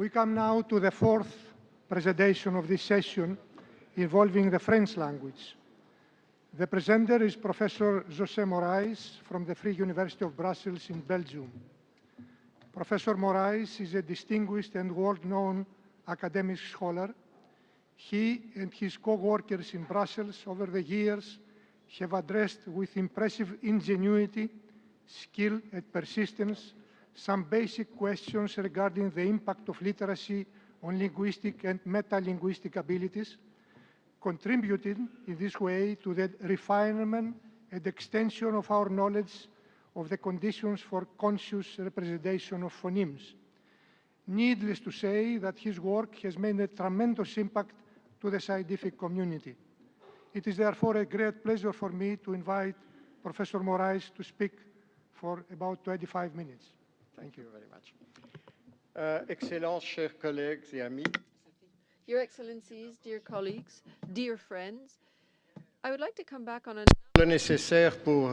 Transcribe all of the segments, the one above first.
We come now to the fourth presentation of this session involving the French language. The presenter is Professor José Morais from the Free University of Brussels in Belgium. Professor Morais is a distinguished and world-known academic scholar. He and his co-workers in Brussels over the years have addressed with impressive ingenuity, skill and persistence some basic questions regarding the impact of literacy on linguistic and metalinguistic abilities, contributing in this way to the refinement and extension of our knowledge of the conditions for conscious representation of phonemes. Needless to say that his work has made a tremendous impact to the scientific community. It is therefore a great pleasure for me to invite Professor Morais to speak for about 25 minutes. Thank you very much. Excellences, chers collègues et amis. Your Excellencies, dear colleagues, dear friends, I would like to come back on Le nécessaire pour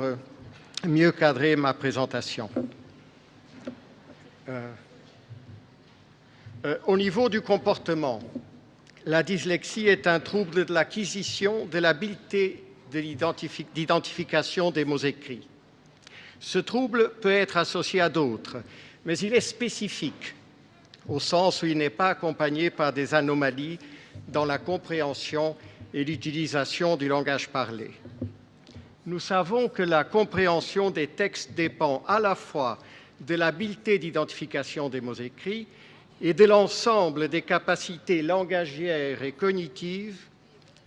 mieux cadrer ma présentation. Au niveau du comportement, la dyslexie est un trouble de l'acquisition de l'habileté d'identification des mots écrits. Ce trouble peut être associé à d'autres, mais il est spécifique, au sens où il n'est pas accompagné par des anomalies dans la compréhension et l'utilisation du langage parlé. Nous savons que la compréhension des textes dépend à la fois de l'habileté d'identification des mots écrits et de l'ensemble des capacités langagières et cognitives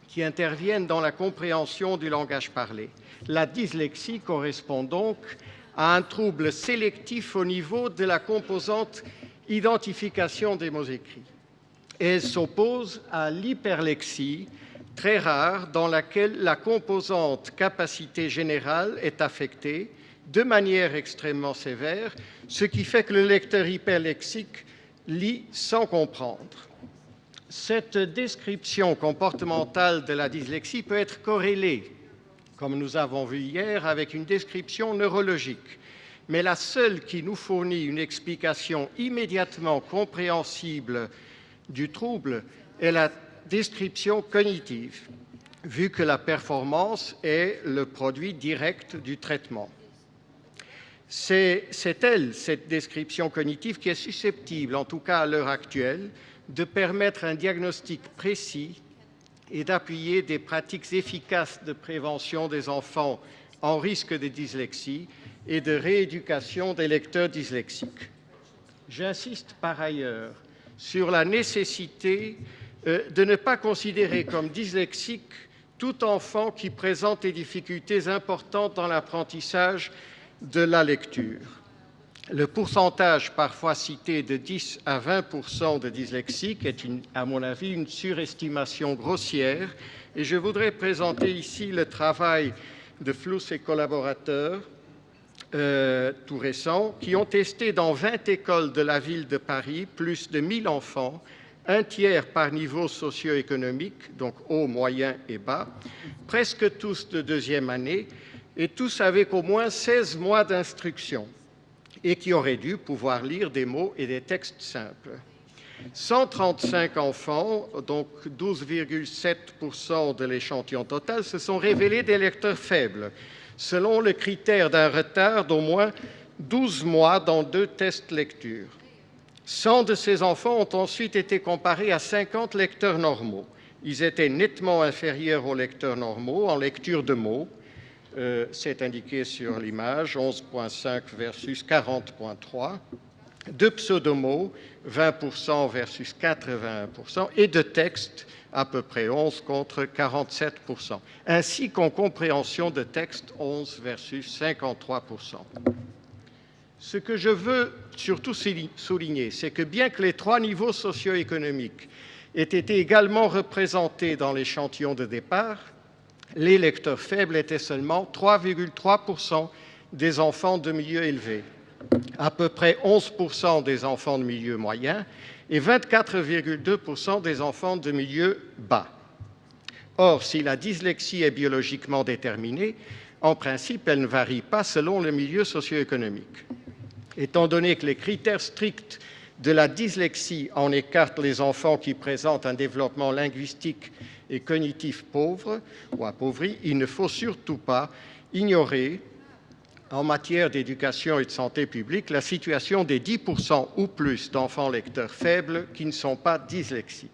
qui interviennent dans la compréhension du langage parlé. La dyslexie correspond donc à un trouble sélectif au niveau de la composante identification des mots écrits. Elle s'oppose à l'hyperlexie, très rare, dans laquelle la composante capacité générale est affectée de manière extrêmement sévère, ce qui fait que le lecteur hyperlexique lit sans comprendre. Cette description comportementale de la dyslexie peut être corrélée, comme nous avons vu hier, avec une description neurologique. Mais la seule qui nous fournit une explication immédiatement compréhensible du trouble est la description cognitive, vu que la performance est le produit direct du traitement. C'est elle, cette description cognitive, qui est susceptible, en tout cas à l'heure actuelle, de permettre un diagnostic précis et d'appuyer des pratiques efficaces de prévention des enfants en risque de dyslexie et de rééducation des lecteurs dyslexiques. J'insiste par ailleurs sur la nécessité de ne pas considérer comme dyslexique tout enfant qui présente des difficultés importantes dans l'apprentissage de la lecture. Le pourcentage parfois cité de 10 à 20% de dyslexiques est, à mon avis, une surestimation grossière. Et je voudrais présenter ici le travail de Fluss et collaborateurs, tout récent, qui ont testé dans 20 écoles de la ville de Paris plus de 1000 enfants, un tiers par niveau socio-économique, donc haut, moyen et bas, presque tous de deuxième année, et tous avec au moins 16 mois d'instruction, et qui auraient dû pouvoir lire des mots et des textes simples. 135 enfants, donc 12,7% de l'échantillon total, se sont révélés des lecteurs faibles, selon le critère d'un retard d'au moins 12 mois dans 2 tests lecture. 100 de ces enfants ont ensuite été comparés à 50 lecteurs normaux. Ils étaient nettement inférieurs aux lecteurs normaux en lecture de mots. C'est indiqué sur l'image, 11,5 versus 40,3, de pseudomots, 20% versus 81%, et de textes, à peu près 11 contre 47%, ainsi qu'en compréhension de texte, 11 versus 53%. Ce que je veux surtout souligner, c'est que bien que les 3 niveaux socio-économiques aient été également représentés dans l'échantillon de départ, les lecteurs faibles étaient seulement 3,3% des enfants de milieu élevé, à peu près 11% des enfants de milieu moyen et 24,2% des enfants de milieu bas. Or, si la dyslexie est biologiquement déterminée, en principe, elle ne varie pas selon le milieu socio-économique. Étant donné que les critères stricts De la dyslexie, on écarte les enfants qui présentent un développement linguistique et cognitif pauvre ou appauvri. Il ne faut surtout pas ignorer, en matière d'éducation et de santé publique, la situation des 10% ou plus d'enfants lecteurs faibles qui ne sont pas dyslexiques.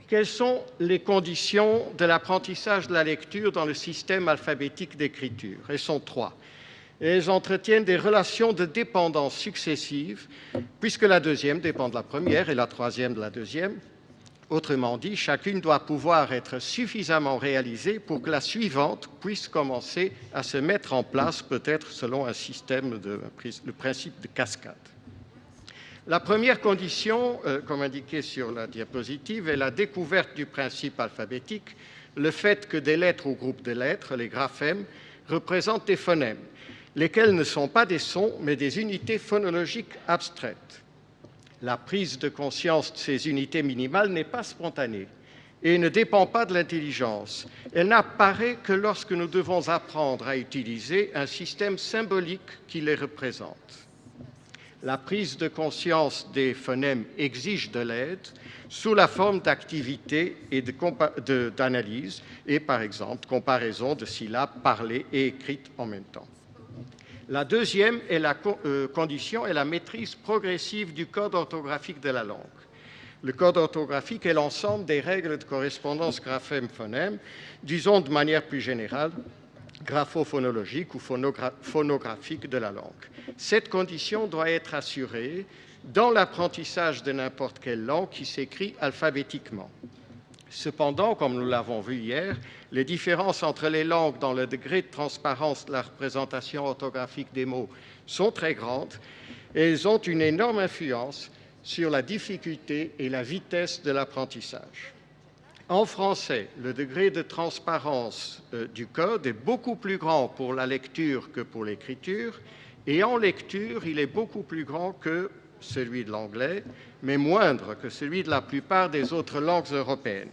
Quelles sont les conditions de l'apprentissage de la lecture dans le système alphabétique d'écriture? Elles sont 3. Elles entretiennent des relations de dépendance successives, puisque la deuxième dépend de la première et la troisième de la deuxième. Autrement dit, chacune doit pouvoir être suffisamment réalisée pour que la suivante puisse commencer à se mettre en place, peut-être selon un système le principe de cascade. La première condition, comme indiqué sur la diapositive, est la découverte du principe alphabétique, le fait que des lettres ou groupes de lettres, les graphèmes, représentent des phonèmes, lesquels ne sont pas des sons, mais des unités phonologiques abstraites. La prise de conscience de ces unités minimales n'est pas spontanée et ne dépend pas de l'intelligence. Elle n'apparaît que lorsque nous devons apprendre à utiliser un système symbolique qui les représente. La prise de conscience des phonèmes exige de l'aide sous la forme d'activités et d'analyse et, par exemple, comparaison de syllabes parlées et écrites en même temps. La deuxième condition est la maîtrise progressive du code orthographique de la langue. Le code orthographique est l'ensemble des règles de correspondance graphème-phonème, disons de manière plus générale, graphophonologique ou phonographique de la langue. Cette condition doit être assurée dans l'apprentissage de n'importe quelle langue qui s'écrit alphabétiquement. Cependant, comme nous l'avons vu hier, les différences entre les langues dans le degré de transparence de la représentation orthographique des mots sont très grandes et elles ont une énorme influence sur la difficulté et la vitesse de l'apprentissage. En français, le degré de transparence du code est beaucoup plus grand pour la lecture que pour l'écriture, et en lecture, il est beaucoup plus grand que celui de l'anglais, mais moindre que celui de la plupart des autres langues européennes.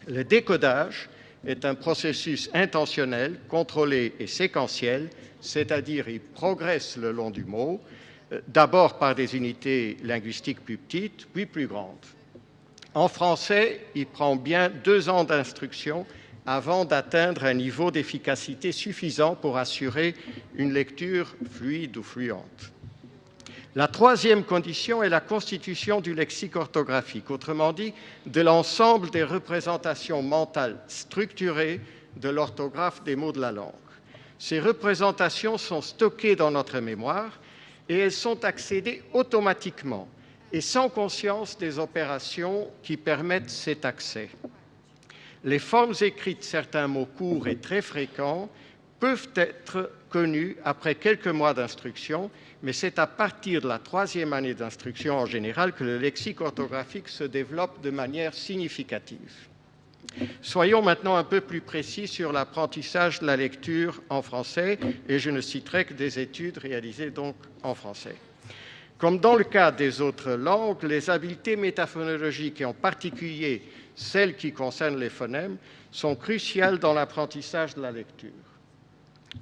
Le décodage est un processus intentionnel, contrôlé et séquentiel, c'est-à-dire il progresse le long du mot, d'abord par des unités linguistiques plus petites, puis plus grandes. En français, il prend bien 2 ans d'instruction avant d'atteindre un niveau d'efficacité suffisant pour assurer une lecture fluide ou fluente. La troisième condition est la constitution du lexique orthographique, autrement dit, de l'ensemble des représentations mentales structurées de l'orthographe des mots de la langue. Ces représentations sont stockées dans notre mémoire et elles sont accédées automatiquement et sans conscience des opérations qui permettent cet accès. Les formes écrites de certains mots courts et très fréquents peuvent être connues après quelques mois d'instruction, mais c'est à partir de la 3e année d'instruction en général que le lexique orthographique se développe de manière significative. Soyons maintenant un peu plus précis sur l'apprentissage de la lecture en français, et je ne citerai que des études réalisées donc en français. Comme dans le cas des autres langues, les habiletés métaphonologiques, et en particulier celles qui concernent les phonèmes, sont cruciales dans l'apprentissage de la lecture.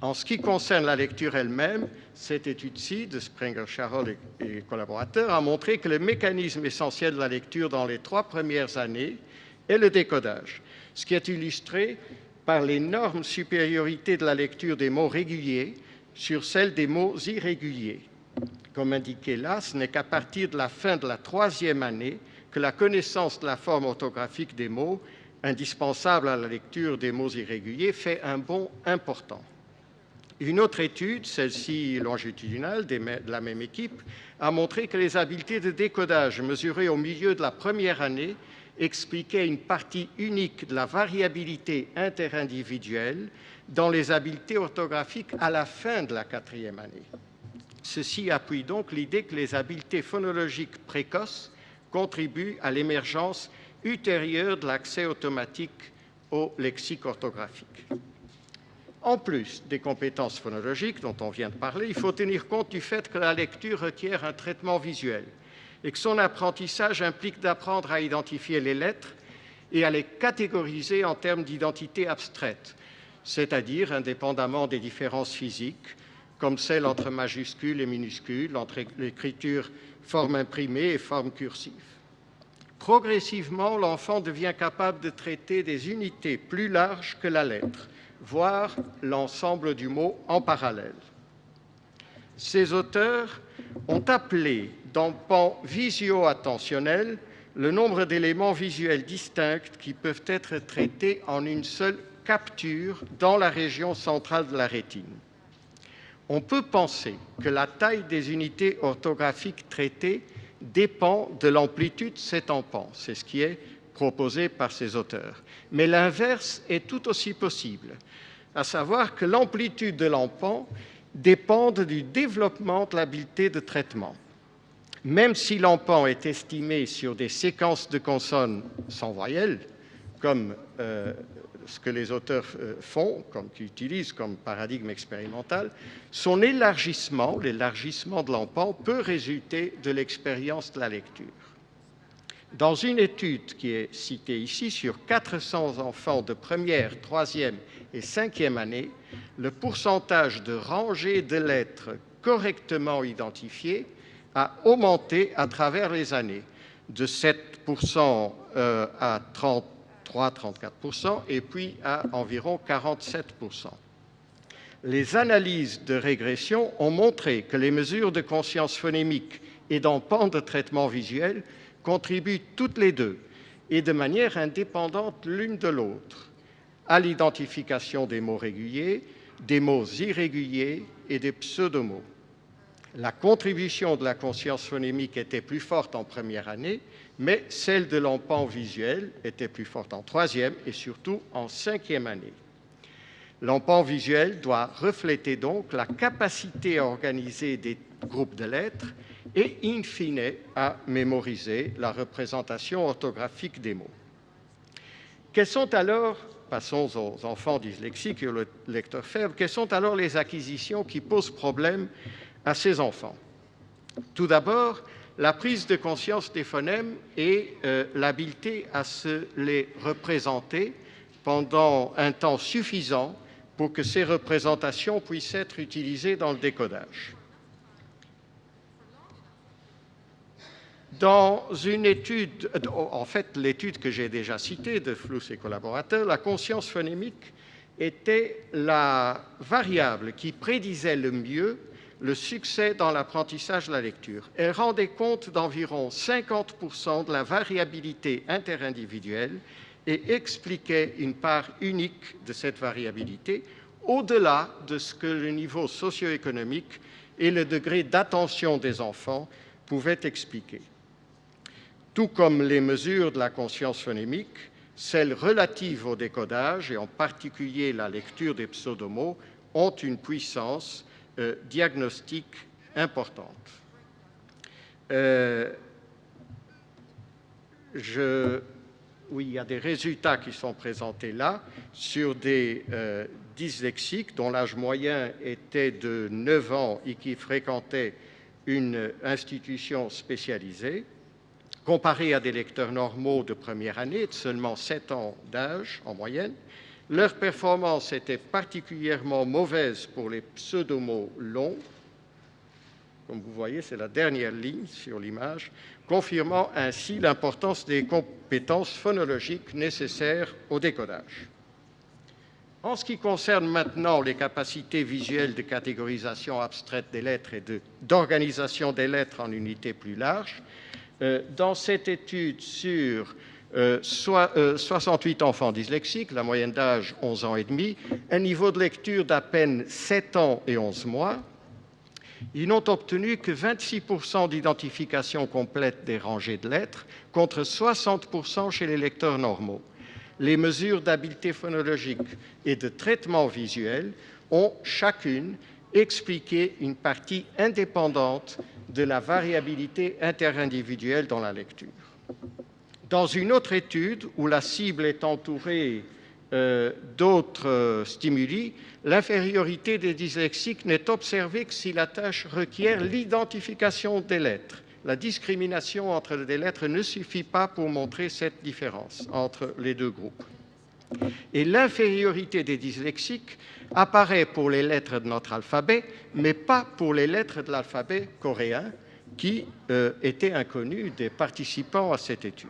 En ce qui concerne la lecture elle-même, cette étude-ci de Sprenger-Charol et collaborateurs a montré que le mécanisme essentiel de la lecture dans les 3 premières années est le décodage, ce qui est illustré par l'énorme supériorité de la lecture des mots réguliers sur celle des mots irréguliers. Comme indiqué là, ce n'est qu'à partir de la fin de la 3e année que la connaissance de la forme orthographique des mots, indispensable à la lecture des mots irréguliers, fait un bond important. Une autre étude, celle-ci longitudinale de la même équipe, a montré que les habiletés de décodage mesurées au milieu de la 1re année expliquaient une partie unique de la variabilité interindividuelle dans les habiletés orthographiques à la fin de la 4e année. Ceci appuie donc l'idée que les habiletés phonologiques précoces contribuent à l'émergence ultérieure de l'accès automatique au lexique orthographique. En plus des compétences phonologiques dont on vient de parler, il faut tenir compte du fait que la lecture requiert un traitement visuel et que son apprentissage implique d'apprendre à identifier les lettres et à les catégoriser en termes d'identité abstraite, c'est-à-dire indépendamment des différences physiques, comme celle entre majuscules et minuscules, entre l'écriture forme imprimée et forme cursive. Progressivement, l'enfant devient capable de traiter des unités plus larges que la lettre, voire l'ensemble du mot en parallèle. Ces auteurs ont appelé dans le pan visio-attentionnel le nombre d'éléments visuels distincts qui peuvent être traités en une seule capture dans la région centrale de la rétine. On peut penser que la taille des unités orthographiques traitées dépend de l'amplitude de cet empan. C'est ce qui est proposé par ces auteurs. Mais l'inverse est tout aussi possible, à savoir que l'amplitude de l'empan dépende du développement de l'habileté de traitement. Même si l'empan est estimé sur des séquences de consonnes sans voyelles, comme ce que les auteurs font, qu'ils utilisent comme paradigme expérimental, son élargissement, l'élargissement de l'empan, peut résulter de l'expérience de la lecture. Dans une étude qui est citée ici, sur 400 enfants de première, troisième et cinquième année, le pourcentage de rangées de lettres correctement identifiées a augmenté à travers les années, de 7% à 33-34% et puis à environ 47%. Les analyses de régression ont montré que les mesures de conscience phonémique et d'empan de traitement visuel contribuent toutes les deux et de manière indépendante l'une de l'autre à l'identification des mots réguliers, des mots irréguliers et des pseudomots. La contribution de la conscience phonémique était plus forte en première année, mais celle de l'empan visuel était plus forte en troisième et surtout en cinquième année. L'empan visuel doit refléter donc la capacité à organiser des groupes de lettres et, in fine, à mémoriser la représentation orthographique des mots. Quels sont alors, passons aux enfants dyslexiques et aux lecteurs faibles, quelles sont alors les acquisitions qui posent problème à ces enfants? Tout d'abord, la prise de conscience des phonèmes et l'habileté à se les représenter pendant un temps suffisant pour que ces représentations puissent être utilisées dans le décodage. Dans une étude, en fait l'étude que j'ai déjà citée de Fluss et collaborateurs, la conscience phonémique était la variable qui prédisait le mieux le succès dans l'apprentissage de la lecture. Elle rendait compte d'environ 50% de la variabilité interindividuelle et expliquait une part unique de cette variabilité au-delà de ce que le niveau socio-économique et le degré d'attention des enfants pouvaient expliquer. Tout comme les mesures de la conscience phonémique, celles relatives au décodage, et en particulier la lecture des pseudomots, ont une puissance diagnostique importante. Oui, il y a des résultats qui sont présentés là sur des dyslexiques dont l'âge moyen était de 9 ans et qui fréquentaient une institution spécialisée, comparés à des lecteurs normaux de première année de seulement 7 ans d'âge en moyenne. Leur performance était particulièrement mauvaise pour les pseudomots longs. Comme vous voyez, c'est la dernière ligne sur l'image, confirmant ainsi l'importance des compétences phonologiques nécessaires au décodage. En ce qui concerne maintenant les capacités visuelles de catégorisation abstraite des lettres et d'organisation des lettres en unités plus larges, dans cette étude sur 68 enfants dyslexiques, la moyenne d'âge 11 ans et demi, un niveau de lecture d'à peine 7 ans et 11 mois, ils n'ont obtenu que 26% d'identification complète des rangées de lettres contre 60% chez les lecteurs normaux. Les mesures d'habileté phonologique et de traitement visuel ont chacune expliqué une partie indépendante de la variabilité interindividuelle dans la lecture. Dans une autre étude où la cible est entourée d'autres stimuli, l'infériorité des dyslexiques n'est observée que si la tâche requiert l'identification des lettres. La discrimination entre les lettres ne suffit pas pour montrer cette différence entre les deux groupes. Et l'infériorité des dyslexiques apparaît pour les lettres de notre alphabet, mais pas pour les lettres de l'alphabet coréen, qui étaient inconnues des participants à cette étude.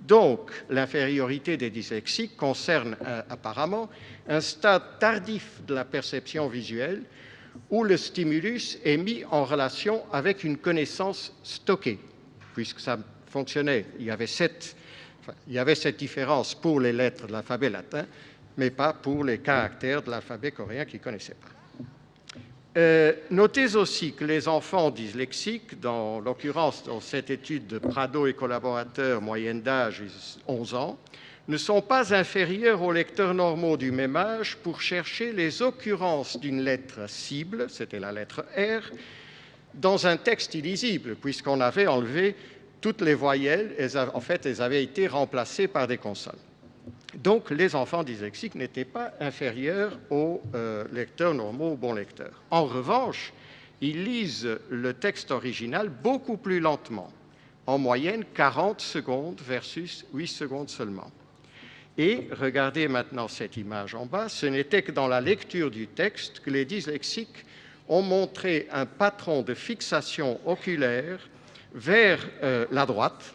Donc, l'infériorité des dyslexiques concerne apparemment un stade tardif de la perception visuelle où le stimulus est mis en relation avec une connaissance stockée, puisque ça fonctionnait. Il y avait cette différence pour les lettres de l'alphabet latin, mais pas pour les caractères de l'alphabet coréen qu'ils ne connaissaient pas. Notez aussi que les enfants dyslexiques, dans l'occurrence dans cette étude de Prado et collaborateurs, moyenne d'âge 11 ans, ne sont pas inférieurs aux lecteurs normaux du même âge pour chercher les occurrences d'une lettre cible, c'était la lettre R, dans un texte illisible, puisqu'on avait enlevé toutes les voyelles, en fait, elles avaient été remplacées par des consonnes. Donc, les enfants dyslexiques n'étaient pas inférieurs aux lecteurs normaux, aux bons lecteurs. En revanche, ils lisent le texte original beaucoup plus lentement, en moyenne 40 secondes versus 8 secondes seulement. Et regardez maintenant cette image en bas, ce n'était que dans la lecture du texte que les dyslexiques ont montré un patron de fixation oculaire vers la droite,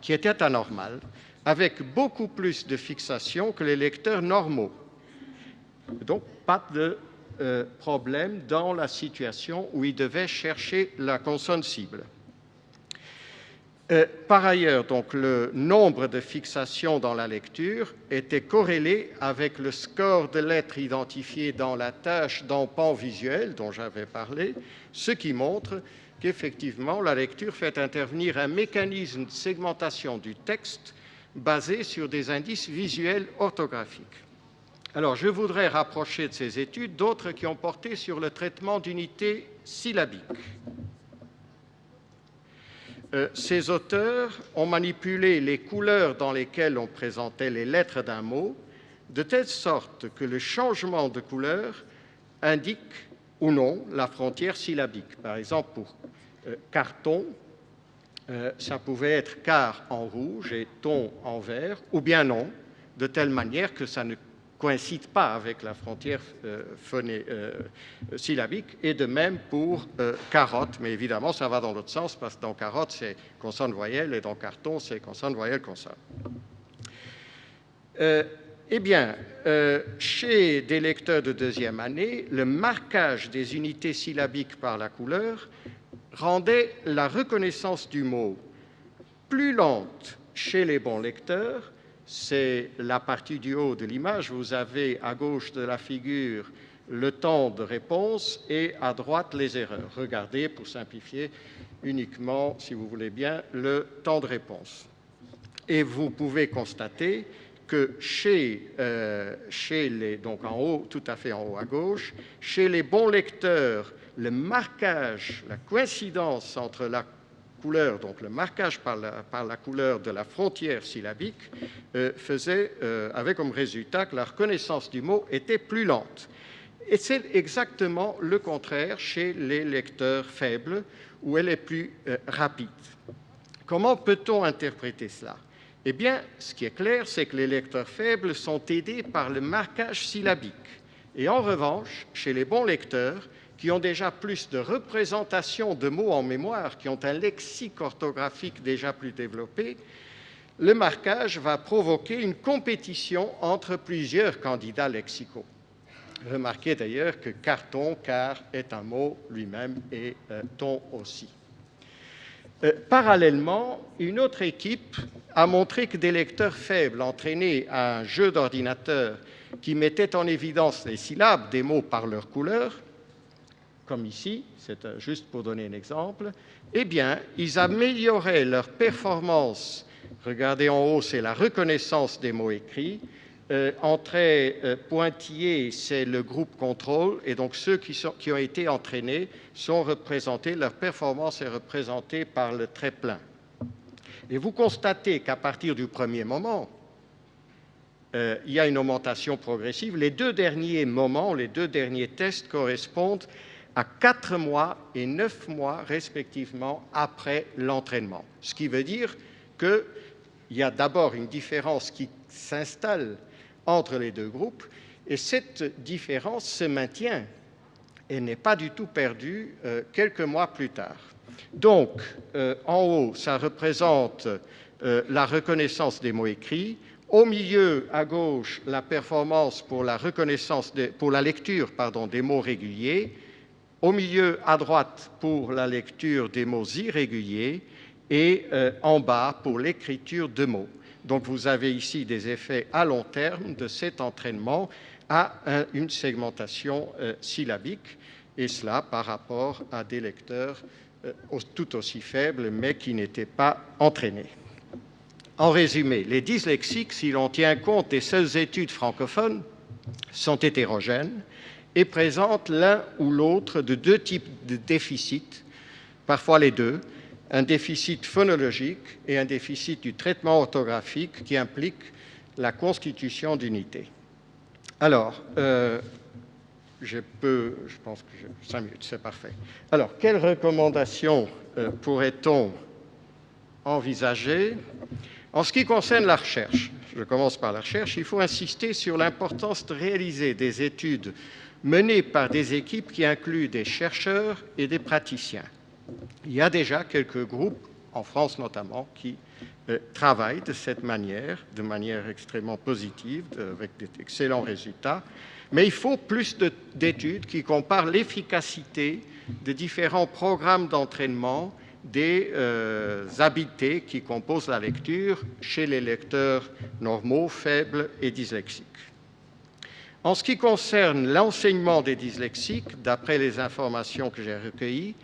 qui était anormal, avec beaucoup plus de fixation que les lecteurs normaux. Donc, pas de problème dans la situation où ils devaient chercher la consonne cible. Par ailleurs, donc, le nombre de fixations dans la lecture était corrélé avec le score de lettres identifiées dans la tâche d'empan visuel dont j'avais parlé, ce qui montre qu'effectivement, la lecture fait intervenir un mécanisme de segmentation du texte basé sur des indices visuels orthographiques. Alors, je voudrais rapprocher de ces études d'autres qui ont porté sur le traitement d'unités syllabiques. Ces auteurs ont manipulé les couleurs dans lesquelles on présentait les lettres d'un mot, de telle sorte que le changement de couleur indique ou non la frontière syllabique. Par exemple, pour carton, ça pouvait être car en rouge et ton en vert, ou bien non, de telle manière que ça ne coïncide pas avec la frontière syllabique, et de même pour carotte, mais évidemment ça va dans l'autre sens, parce que dans carotte c'est consonne-voyelle, et dans carton c'est consonne-voyelle-consonne. Eh bien, chez des lecteurs de deuxième année, le marquage des unités syllabiques par la couleur rendait la reconnaissance du mot plus lente chez les bons lecteurs. C'est la partie du haut de l'image. Vous avez à gauche de la figure le temps de réponse et à droite les erreurs. Regardez, pour simplifier, uniquement, si vous voulez bien, le temps de réponse. Et vous pouvez constater que donc en haut, tout à fait en haut à gauche, chez les bons lecteurs, le marquage, la coïncidence entre la couleur, donc le marquage par la couleur de la frontière syllabique, avait comme résultat que la reconnaissance du mot était plus lente. Et c'est exactement le contraire chez les lecteurs faibles, où elle est plus rapide. Comment peut-on interpréter cela? Eh bien, ce qui est clair, c'est que les lecteurs faibles sont aidés par le marquage syllabique. Et en revanche, chez les bons lecteurs, qui ont déjà plus de représentation de mots en mémoire, qui ont un lexique orthographique déjà plus développé, le marquage va provoquer une compétition entre plusieurs candidats lexicaux. Remarquez d'ailleurs que carton, car est un mot lui-même et ton aussi. Parallèlement, une autre équipe a montré que des lecteurs faibles entraînés à un jeu d'ordinateur qui mettait en évidence les syllabes des mots par leur couleur, comme ici, c'est juste pour donner un exemple, eh bien, ils amélioraient leur performance. Regardez en haut, c'est la reconnaissance des mots écrits. En trait pointillé, c'est le groupe contrôle, et donc ceux qui ont été entraînés sont représentés, leur performance est représentée par le trait plein. Et vous constatez qu'à partir du premier moment, il y a une augmentation progressive. Les deux derniers moments, les deux derniers tests correspondent à 4 mois et 9 mois respectivement après l'entraînement. Ce qui veut dire qu'il y a d'abord une différence qui s'installe entre les deux groupes, et cette différence se maintient et n'est pas du tout perdue quelques mois plus tard. Donc, en haut, ça représente la reconnaissance des mots écrits. Au milieu, à gauche, la performance pour la lecture des mots réguliers. Au milieu, à droite, pour la lecture des mots irréguliers. Et en bas, pour l'écriture de mots. Donc, vous avez ici des effets à long terme de cet entraînement à une segmentation syllabique, et cela par rapport à des lecteurs tout aussi faibles, mais qui n'étaient pas entraînés. En résumé, les dyslexiques, si l'on tient compte des seules études francophones, sont hétérogènes et présentent l'un ou l'autre de deux types de déficits, parfois les deux, un déficit phonologique et un déficit du traitement orthographique qui implique la constitution d'unités. Alors, je pense que j'ai 5 minutes, c'est parfait. Alors, quelles recommandations pourrait-on envisager? En ce qui concerne la recherche, je commence par la recherche, il faut insister sur l'importance de réaliser des études menées par des équipes qui incluent des chercheurs et des praticiens. Il y a déjà quelques groupes, en France notamment, qui travaillent de cette manière, de manière extrêmement positive, avec d'excellents résultats. Mais il faut plus d'études qui comparent l'efficacité de différents programmes d'entraînement des habiletés qui composent la lecture chez les lecteurs normaux, faibles et dyslexiques. En ce qui concerne l'enseignement des dyslexiques, d'après les informations que j'ai recueillies,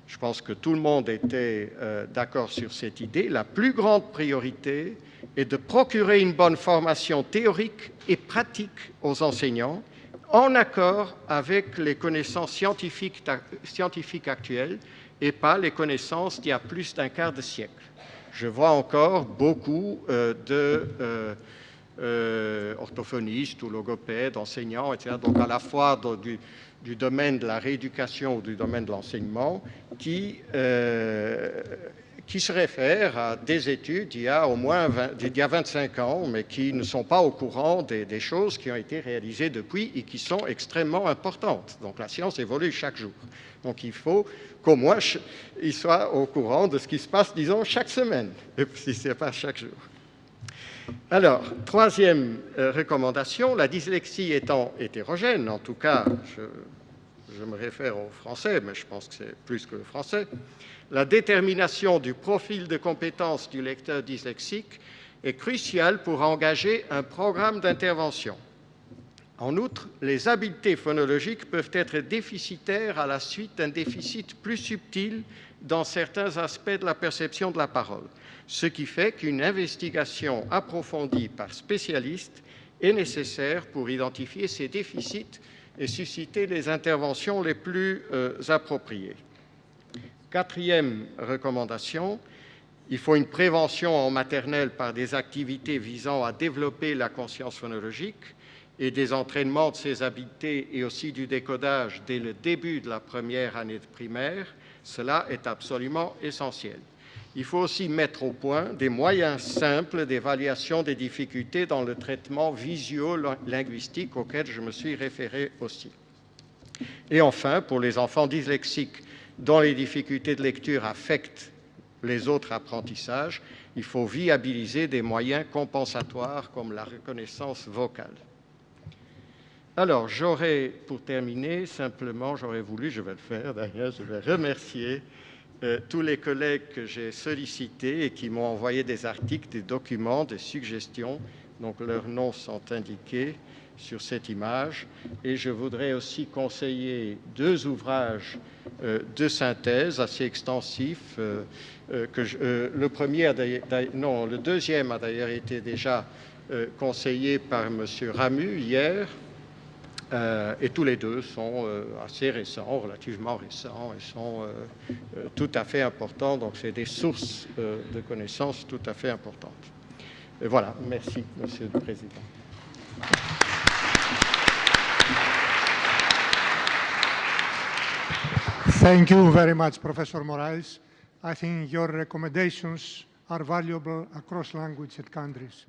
je pense que tout le monde était d'accord sur cette idée, la plus grande priorité est de procurer une bonne formation théorique et pratique aux enseignants, en accord avec les connaissances scientifiques actuelles et pas les connaissances d'il y a plus d'un quart de siècle. Je vois encore beaucoup orthophonistes ou logopèdes, enseignants, etc., donc à la fois du domaine de la rééducation ou du domaine de l'enseignement, qui se réfèrent à des études d'il y a au moins 25 ans, mais qui ne sont pas au courant des choses qui ont été réalisées depuis et qui sont extrêmement importantes. Donc la science évolue chaque jour. Donc il faut qu'au moins ils soient au courant de ce qui se passe, disons, chaque semaine, et si ce n'est pas chaque jour. Alors, troisième recommandation, la dyslexie étant hétérogène, en tout cas, je me réfère au français, mais je pense que c'est plus que le français, la détermination du profil de compétences du lecteur dyslexique est cruciale pour engager un programme d'intervention. En outre, les habiletés phonologiques peuvent être déficitaires à la suite d'un déficit plus subtil dans certains aspects de la perception de la parole, ce qui fait qu'une investigation approfondie par spécialistes est nécessaire pour identifier ces déficits et susciter les interventions les plus appropriées. Quatrième recommandation, il faut une prévention en maternelle par des activités visant à développer la conscience phonologique et des entraînements de ces habiletés et aussi du décodage dès le début de la première année de primaire. Cela est absolument essentiel. Il faut aussi mettre au point des moyens simples d'évaluation des difficultés dans le traitement visio-linguistique auquel je me suis référé aussi. Et enfin, pour les enfants dyslexiques dont les difficultés de lecture affectent les autres apprentissages, il faut viabiliser des moyens compensatoires comme la reconnaissance vocale. Alors, pour terminer, simplement, je vais le faire d'ailleurs, je vais remercier tous les collègues que j'ai sollicités et qui m'ont envoyé des articles, des documents, des suggestions. Donc, leurs noms sont indiqués sur cette image. Et je voudrais aussi conseiller 2 ouvrages de synthèse assez extensifs. Le deuxième a d'ailleurs été déjà conseillé par M. Ramu hier. Et tous les 2 sont assez récents, relativement récents, et sont tout à fait importants. Donc, c'est des sources de connaissances tout à fait importantes. Et voilà, merci, Monsieur le Président. Thank you very much, Professor Moraes. I think your recommendations are valuable across languages and countries.